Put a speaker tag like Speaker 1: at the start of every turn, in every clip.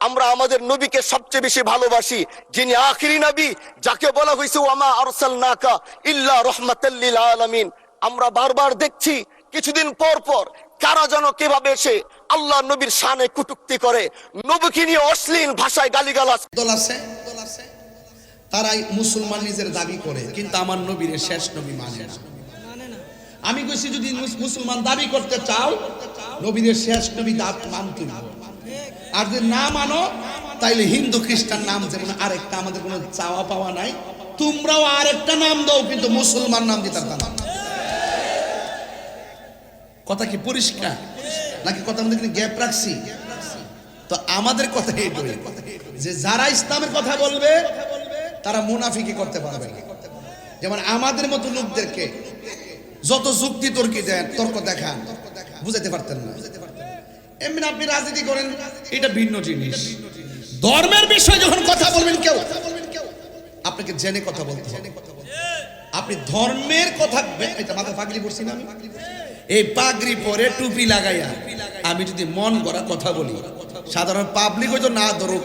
Speaker 1: আমরা আমাদের নবীকে সবচেয়ে বেশি ভালোবাসি, যিনি আখিরি নবী, যাকে বলা হয়েছে ওয়ামা আরসালনাকা ইল্লা রাহমাতাল লিল আলামিন। আমরা বারবার দেখছি কিছুদিন পর পর কারা যেন কিভাবে এসে আল্লাহ নবীর শানে কটূক্তি করে, নবীকে নিয়ে অশ্লীল ভাষায় গালিগালাজ।
Speaker 2: দল আছে, তারাই মুসলমান নিজের দাবি করে, কিন্তু আমার নবীর শেষ নবী মানে না। আমি কইছি যদি মুসলমান দাবি করতে চাও, নবীর শেষ নবী দাঁত মানতে হবে। আর যদি না মানো, তাইলে হিন্দু খ্রিস্টান নাম যেমন আরেকটা, আমাদের কোনো চাওয়া পাওয়া নাই, তোমরাও আরেকটা নাম দাও, কিন্তু মুসলমান নাম দিতে পারবে না। কথা কি পরিষ্কার নাকি কথা আমাদের গ্যাপ রাখছি? তো আমাদের কথা এইটাই যে যারা ইসলামের কথা বলবে তারা মুনাফিকি করতে পারবে না। যেমন আমাদের মতো লোকদেরকে যত যুক্তি তর্ক দেখান, বুঝাতে পারতেন না। এমনি আপনি রাজনীতি করেন, এটা ভিন্ন জিনিস। ধর্মের বিষয়ে যখন কথা বলবেন কেউ, আপনাকে জেনে কথা বলতে হবে। আপনি ধর্মের কথা, এটা মাথায় পাগড়ি পরছি না আমি, এই পাগড়ি পরে টুপি লাগাইয়া আমি যদি মন গড়া কথা বলি, সাধারণ পাবলিক হয়তো না ধরুক,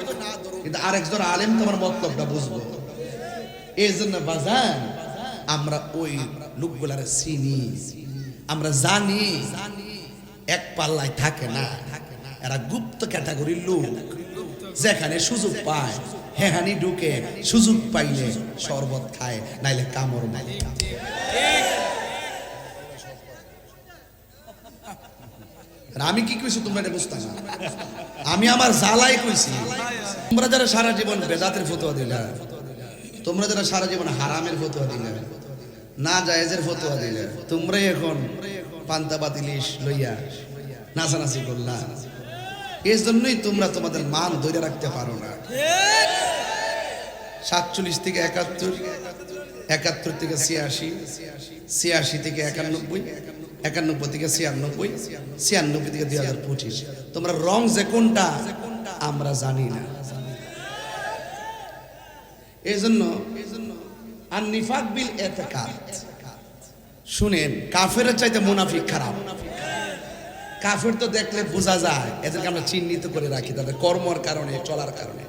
Speaker 2: কিন্তু আরেকজন আলেম তোমার মতলবটা বুঝবো। এই জন্য বাজান আমরা ওই লোকগুলার চিনি, আমরা জানি এক পাল্লায় থাকে না, এরা গুপ্ত ক্যাটাগরির লোক, যেখানে সুযোগ পায় হেহানি ঢুকে, সুযোগ পাইলে শরবত খায়, নাইলে কামড় মারে। আমি কি কইছি তোমরা এটা বুঝতে না, আমি আমার জ্বালাই কইছি। তোমরা যারা সারা জীবন বেদাতের ফতোয়া দিলা, তোমরা যারা সারা জীবন হারামের ফতোয়া দিলা, না জায়েজের ফতোয়া দিলা, তোমরাই এখন পান্তা বাতিলিশ লইয়া নাচানাচি করলা। এই জন্যই তোমরা তোমাদের মান ধরে রাখতে পারো না। 47 থেকে 71, 71 থেকে 86, 86 থেকে 91, 91 থেকে 96, 96 থেকে 2025, তোমরা রং যে কোনটা আমরা জানি না। এই জন্য আর নিফাক বিল ইতিকাদ, শুনেন, কাফেরের চাইতে মুনাফিক খারাপ। কাফের তো দেখলে বোঝা যায়, এদেরকে আমরা চিহ্নিত করে রাখি তাদের কর্মর কারণে, চলার কারণে।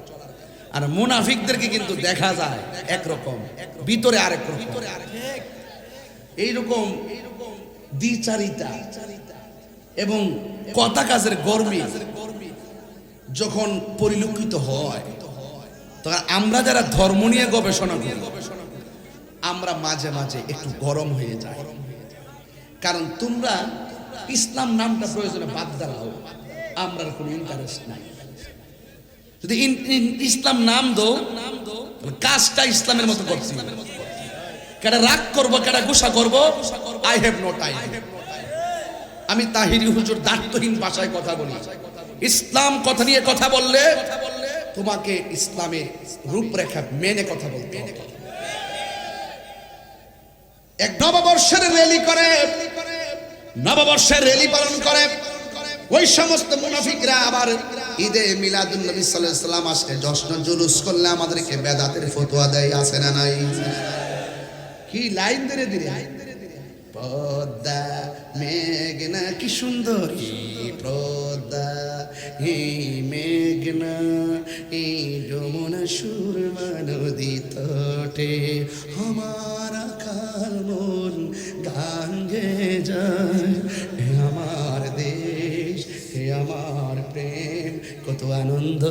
Speaker 2: আর মুনাফিকদেরকে কিন্তু দেখা যায় একরকম, ভিতরে আরেক রকম। এইরকম দ্বিচারিতা এবং কথা কাজের গর্বী যখন পরিলক্ষিত হয়, তখন আমরা যারা ধর্ম নিয়ে গবেষণা করি, আমরা মাঝে মাঝে একটু গরম হয়ে যাই। কারণ তোমরা ইসলাম নামটা প্রয়োজনে বাদ দাও, আমরা কোনো ইন্টারেস্ট নাই। যদি ইসলাম নাম দো, কাজটা ইসলামের মতো করছি, কেডা রাগ করবো, কেডা গুসা করবো, আই হ্যাভ নো টাইম। আমি তাহিরি হুজুর দায়িত্বহীন ভাষায় কথা বলি। ইসলাম কথা নিয়ে কথা বললে তোমাকে ইসলামের রূপরেখা মেনে কথা বলতে হবে। এক নববর্ষের র্যালি করে, নববর্ষের র্যালি পালন করে ওই সমস্ত মুনাফিকরা আবার ঈদে মিলাদুন নবী সাল্লাল্লাহু আলাইহি ওয়াসাল্লাম আসলে জশ্ন জুলুস করলে আমাদেরকে বেদাতের ফতোয়া দেয়, আছে না নাই? কি লাইন ধরে ধরে, পদ্মা মেঘনা কি সুন্দর, পদ্মা এই মেঘনা এই যমুনা সুরমা নদী তটে আমার আকাল মন গান গেয়ে যায়। হে আমার দেশ, হে আমার প্রেম, কত আনন্দ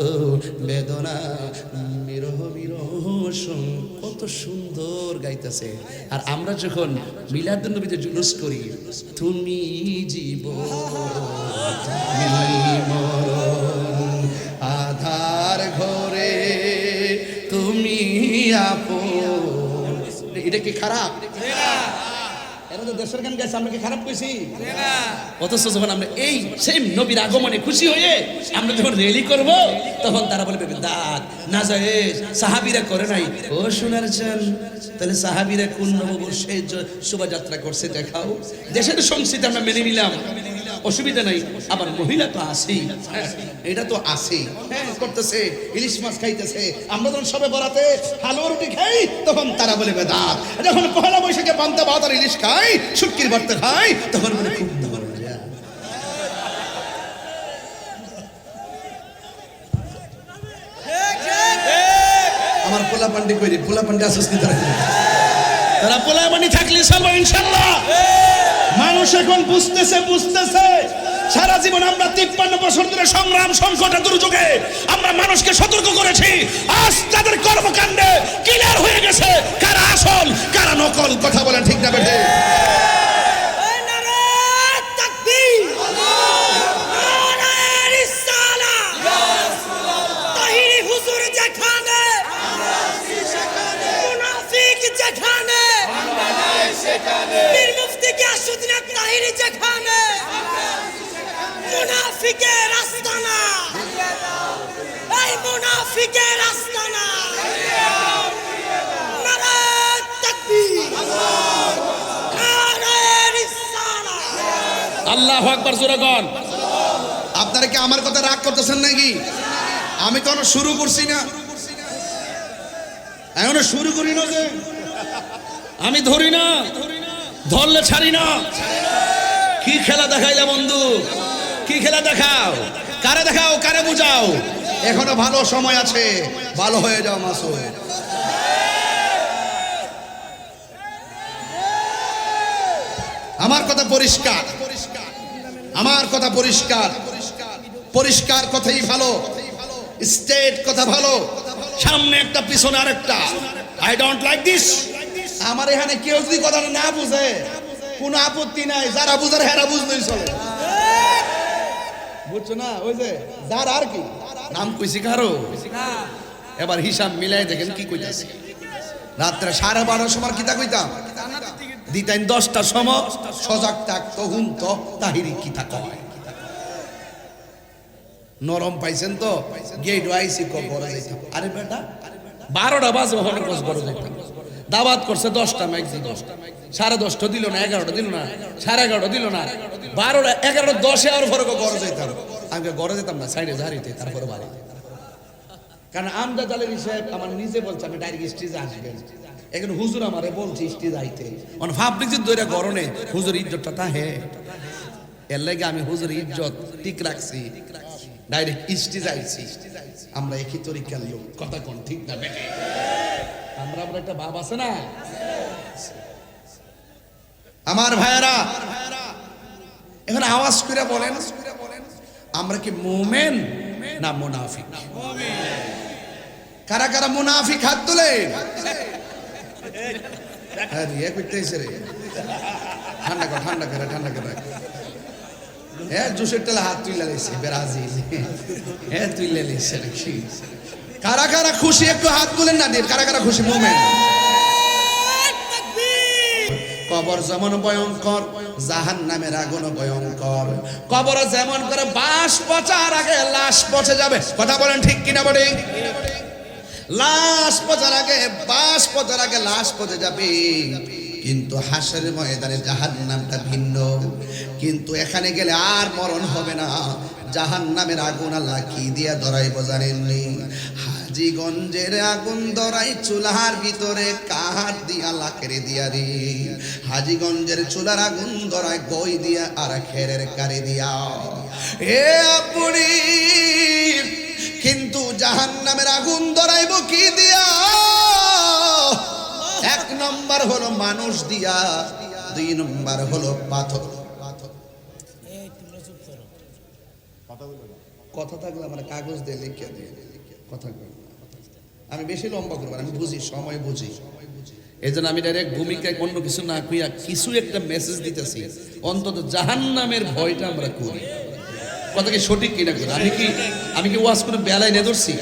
Speaker 2: বেদনা বিরহ বিরহ, কত সুন্দর গাইতেছে। আর আমরা যখন মিলাদুন নবীতে জুলুস করি, তুমি জীবন তুমি মরণ আধার ঘরে তুমি আপন, এটা কি খারাপ? এরা তো দেশের গান গাইছে, আমরা কি খারাপ কইছি? অথচ যখন আমরা এই সেম নবীর আগমনে খুশি হয়ে আমরা যখন র্যালি করব, তখন তারা বলবে বেদাত, নাজায়েজ, সাহাবীরা করে নাই। ও সোনার চান, তাহলে সাহাবীরা কোন নববর্ষে শোভাযাত্রা করছে দেখাও। দেশের সংস্কৃতি আমরা মেনে নিলাম, অসুবিধা নাই। আবার মহিলা তো আছেই, এটা তো আছেই, করতেছে, ইলিশ মাছ খাইতেছে। আমরা যখন সবে বরাতে হালুয়া রুটি খাই, তখন তারা বলে বেদাত। যখন পহেলা বৈশাখে পান্তা ভাত আর ইলিশ খাই, শুটকির ভর্তা খাই, তখন বলে খুব মজা। আমার পোলা পান্ডি কইরে পোলা পান্ডি আসুস নি তারা পোলা পান্ডি থাকলে চলবে ইনশাআল্লাহ। মানুষ এখন বুঝতেছে সারা জীবন আমরা 53 বছর ধরে সংগ্রাম সংকট দুর্যোগে আমরা মানুষকে সতর্ক করেছি। আজ তাদের কর্মকাণ্ডে ক্লিয়ার হয়ে গেছে কারা আসল কারা নকল। কথা বলেন ঠিক না বেঠে?
Speaker 3: মুনাফিকের আস্তানা, এই মুনাফিকের আস্তানা। নারে তাকবীর, নারে রিসালাত।
Speaker 2: আল্লাহু আকবার জোরে কোন। আপনারা কি আমার কথা রাগ করতেছেন নাকি? আমি তো এখনো শুরু করছি না, এখনো শুরু করি না। যে আমি ধরি না, ধরলে ছাড়ি না। কি খেলা দেখাইলা বন্ধু? কি খেলা দেখাও? কারে দেখাও, কারে বুঝাও? এখনো ভালো সময় আছে, ভালো হয়ে যাও মাসুদ। আমার কথা পরিষ্কার, আমার কথা পরিষ্কার, পরিষ্কার কথাই ভালো, স্টেট কথা ভালো, সামনে একটা পিছনে আরেকটা। I don't like this. আমার এখানে কেউ যদি কথাটা না বুঝে কোনো আপত্তি নাই, যারা বুঝার হেরা বুঝলেই চলে। বুঝছো না? ওই যে যার আর কি নাম কইছি কারো, এবার হিসাব মিলাই দেখেন কি কইতাছি। রাত্রে 12:30 সময় কিতা কইতাম, দিতেন 10টার সময় সজাগ থাক তহুন তো তাহিরি কিতা কয়। নরম পাইছেন তো গেট আইসি বড় যাইতাম। আরে বেটা 12টা বাজে ওখানে বড় যাইতাম। দাওয়াত করছে 10টা মাইক দিল, 10:30 দিল না, 11টা দিল না, 11:30 দিল না, 12টা 11টা 10 আর ফরক ঘরে যাইতাম। আমি ঘরে যেতাম না, সাইডে ঝাড়িতে, তারপরে বাড়ি। কারণ আমজাদ আলী সাহেব আমার নিজে বলছে আমি ডাইরেক্ট স্টেজে আসবেন। এখন হুজুর আমারে বলছে স্টেজ আইতে, মানে ভাবলি যে দইরা গরনে হুজুর ইজ্জতটা তা হে, এর লাগে আমি হুজুর ইজ্জত ঠিক রাখছি, ডাইরেক্ট স্টেজ আইছি। আমরা একই তরিকার লোক, কথা কোন ঠিক না বেটে? আমরা একটা ভাব আছে না আমার ভাইয়েরা? এখন আওয়াজ করে বলেন আমরা কি মুমিন না মুনাফিক? কারা কারা মুনাফিক হাত তুলে? আরে কইতেছে রে, ঠান্ডা কর, ঠান্ডা করে, ঠান্ডা করে। হ্যাঁ জোশের তেলে হাত তুইলা লাইছে ব্রাজিল, হ্যাঁ তুইলা লাইছে নাকি? কারা কারা খুশি একটু হাত তুলেন না দিন। কারা কারা খুশি? মুমিন। কবর যেমন ভয়ঙ্কর, জাহান্নামের আগুন ভয়ঙ্কর। কবর যেমন করে বাঁশ পচার আগে লাশ পচে যাবে, কথা বলেন ঠিক কিনা বলে? লাশ পচার আগে, বাঁশ পচার আগে লাশ পচে যাবে। কিন্তু হাসরের ময়দানে জাহান্নামটা ভিন্ন। কিন্তু এখানে গেলে আর মরণ হবে না। জাহান্নামের আগুন আল্লাহ কি দিয়া ধরাইব জানেননি? হাজীগঞ্জের আগুন ধরাই চুলার ভিতরে কাঠ দিয়া লাকেরে দিয়া রে। হাজীগঞ্জের চুলার আগুন ধরাই গই দিয়া আর খেরের কারে দিয়া। এ আপনি কিন্তু জাহান্নামের আগুন ধরাইব কি দিয়া? 1 নম্বর হলো মানুষ দিয়া, 2 নম্বর হলো পাথর। কথা থাকলে আমার কাগজ দিয়ে লিখে দিয়ে কথা বলবো। আমি বেশি লম্বা করবো, আমি বুঝি, সময় বুঝি। এই জন্য আমি ডাইরেক্ট ভূমিকায় অন্য কিছু না কইয়া কিছু একটা মেসেজ দিতেছি। অন্তত জাহান্নামের ভয়টা আমরা করি। কথা কি সঠিক কিনা? আমি কি ওয়াজ করে বেলায় নিয়ে ধরছি?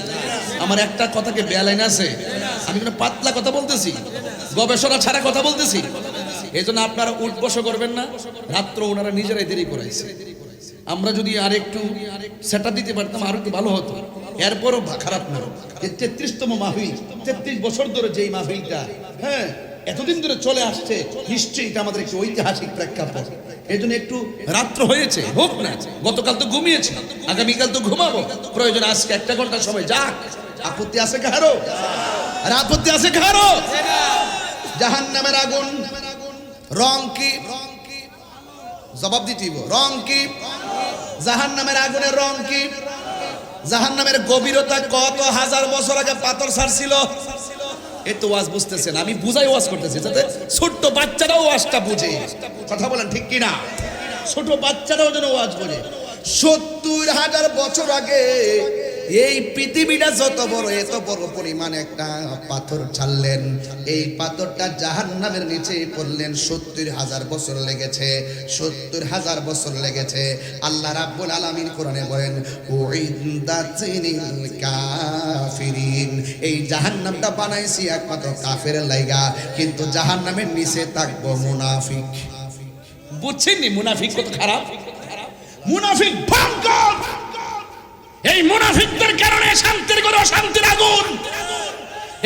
Speaker 2: আমার একটা কথাকে বেলাইন আছে? আমি কোনো পাতলা কথা বলতেছি, গবেষণা ছাড়া কথা বলতেছি। এই জন্য আপনারা উঠবস করবেন না। রাত্র ওনারা নিজেরাই দেরি করাইছে। আমরা যদি আরেকটু সেটা দিতে পারতাম আরো একটু ভালো হতো। এরপরও খারাপ না। 33তম মাহফিল, 33 বছর ধরে যেই মাহফিলটা হ্যাঁ এতদিন ধরে চলে আসছে, নিশ্চয়ই এটা আমাদের একটু ঐতিহাসিক প্রেক্ষাপট। এই জন্য একটু রাত্র হয়েছে, হোক না। গতকাল তো ঘুমিয়েছি, আগামীকাল তো ঘুমাবো। প্রয়োজন আজকে 1 ঘন্টা সময় যাক। আপত্তি আছে কারো? আর আপত্তি আছে কারো? জাহান্নামের আগুন রং কি? জবাব দিতেইব। রং কি? জাহান্নামের আগুনের রং কি? জাহান্নামের গভীরতা কত হাজার বছর আগে পাথর ছাড়ছিল। এই তো ওয়াজ বুঝতেছেন, আমি বুঝাই ওয়াজ করতেছি যাতে ছোট্ট বাচ্চারাও ওয়াজটা বুঝে। কথা বলেন ঠিক কিনা? ছোট বাচ্চারাও যেন ওয়াজ বোঝে। 70,000 বছর আগে এই পৃথিবীটা যত বড়, এত বড় পরিমাণ একটা পাথর ছাড়লেন, এই পাথরটা জাহান্নামের নিচে পড়লেন। 70,000 বছর লেগেছে, 70,000 বছর লেগেছে। আল্লাহ রাব্বুল আলামিন কোরআনে বলেন উইদাতিনিল কাফিরিন, এই জাহান্নামটা বানাইছি একমাত্র কাফেরের লাইগা, কিন্তু জাহান্নামের নিচে থাকবো মুনাফিক। বুঝছেন নি মুনাফিক কত খারাপ? মুনাফিক ভয়ঙ্কর। এই মুনাফিকদের কারণে শান্তির ঘরে অশান্তির আগুন,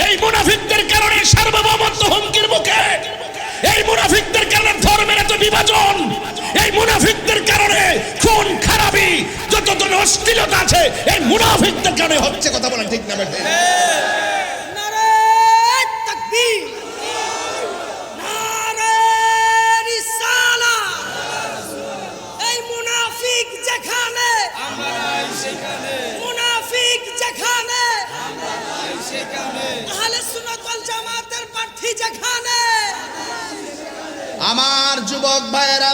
Speaker 2: এই মুনাফিকদের কারণে সার্বভৌমত্ব হুমকির মুখে, এই মুনাফিকদের কারণে ধর্মের এত বিভাজন, এই মুনাফিকদের কারণে খুন খারাপি, যত ধরনের অশ্লীলতা আছে এই মুনাফিকদের কারণে হচ্ছে। কথা বলেন ঠিক না বেঠিক?
Speaker 3: নারে তাকবীর, নারে রিসালাত। এই মুনাফিক যেখানে আমরাই সেখানে, মুনাফিক যেখানে আমরাই সেখানে, আহলে সুন্নাত ওয়াল জামাতের প্রার্থী যেখানে।
Speaker 2: আমার যুবক ভাইয়েরা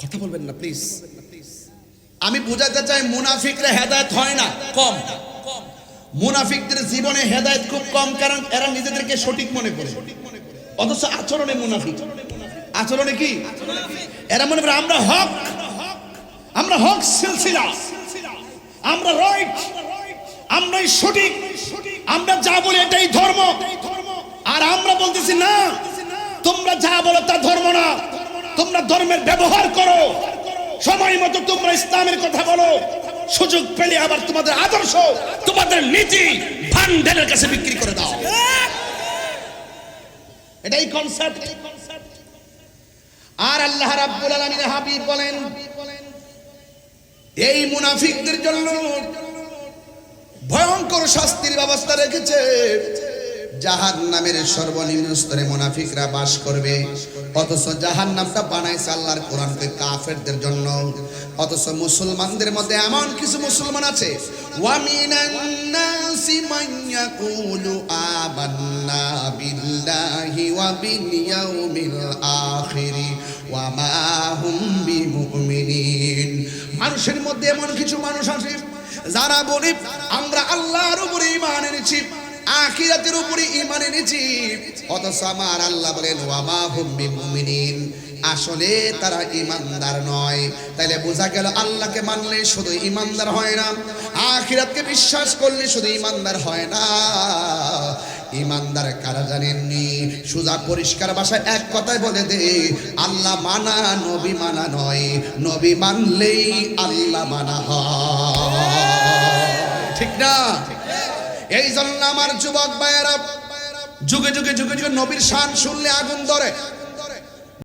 Speaker 2: কথা বলবেন না প্লিজ। আমি বুঝাতে চাই মুনাফিকরা হেদায়েত হয় না, কম। মুনাফিকদের জীবনে হেদায়েত খুব কম, কারণ এরা নিজেদেরকে সঠিক মনে করে, অথচ আচরণে মুনাফিক। আচরণে কি? এরা মনে করে আমরা হক, আমরা হক সিলসিলা, আমরা রাইট, আমরাই সঠিক, আমরা যা বলি এটাই ধর্ম। আর আমরা বলতেছি না, তোমরা যা বলো তা ধর্ম না, তোমরা ধর্মের ব্যবহার করো, সময় মতো তোমরা ইসলামের কথা বলো, সুযোগ পেলে আবার তোমাদের আদর্শ, তোমাদের নীতি ভান্ডারের কাছে বিক্রি করে দাও। এটাই কনসেপ্ট। আর আল্লাহ রাব্বুল আলামিন হাবিব বলেন এই মুনাফিকদের জন্য ভয়ঙ্কর শাস্তির ব্যবস্থা রেখেছে। জাহান্নামের সর্বনিম্ন স্তরে মুনাফিকরা বাস করবে, অথচ জাহান্নামটা বানাইছে আল্লাহর কোরআনকে কাফেরদের জন্য। অথচ মুসলমানদের মধ্যে এমন কিছু মুসলমান আছে, ওয়া মিনান নাসি মান ইয়াকুলু আমান্না বিল্লাহি ওয়া বিল ইয়াউমিল আখিরি ওয়া মা হুম বিমুমিনিন। মানুষের মধ্যে এমন কিছু মানুষ আছে যারা বলে আমরা আল্লাহর উপরে ঈমান এনেছি, আখিরাতের উপরে ঈমান এনেছি, অথচ আমার আল্লাহ বলেন ওয়া মা হুম বিমুমিনিন, আসলে তারা ঈমানদার নয়। তাইলে বোঝা গেল আল্লাহকে মানলে শুধু ঈমানদার হয় না, আখিরাতকে বিশ্বাস করলে শুধু ঈমানদার হয় না। ঈমানদার কারা জানেননি? সোজা পরিষ্কার ভাষায় এক কথায় বলে দে, আল্লাহ মানা নবী মানা নয়, নবী মানলেই আল্লাহ মানা হয়। ঠিক না? এই জন্য আমার যুবক ভাইয়েরা যুগে যুগে যুগে যুগে নবীর শান শুনলে আগুন ধরে।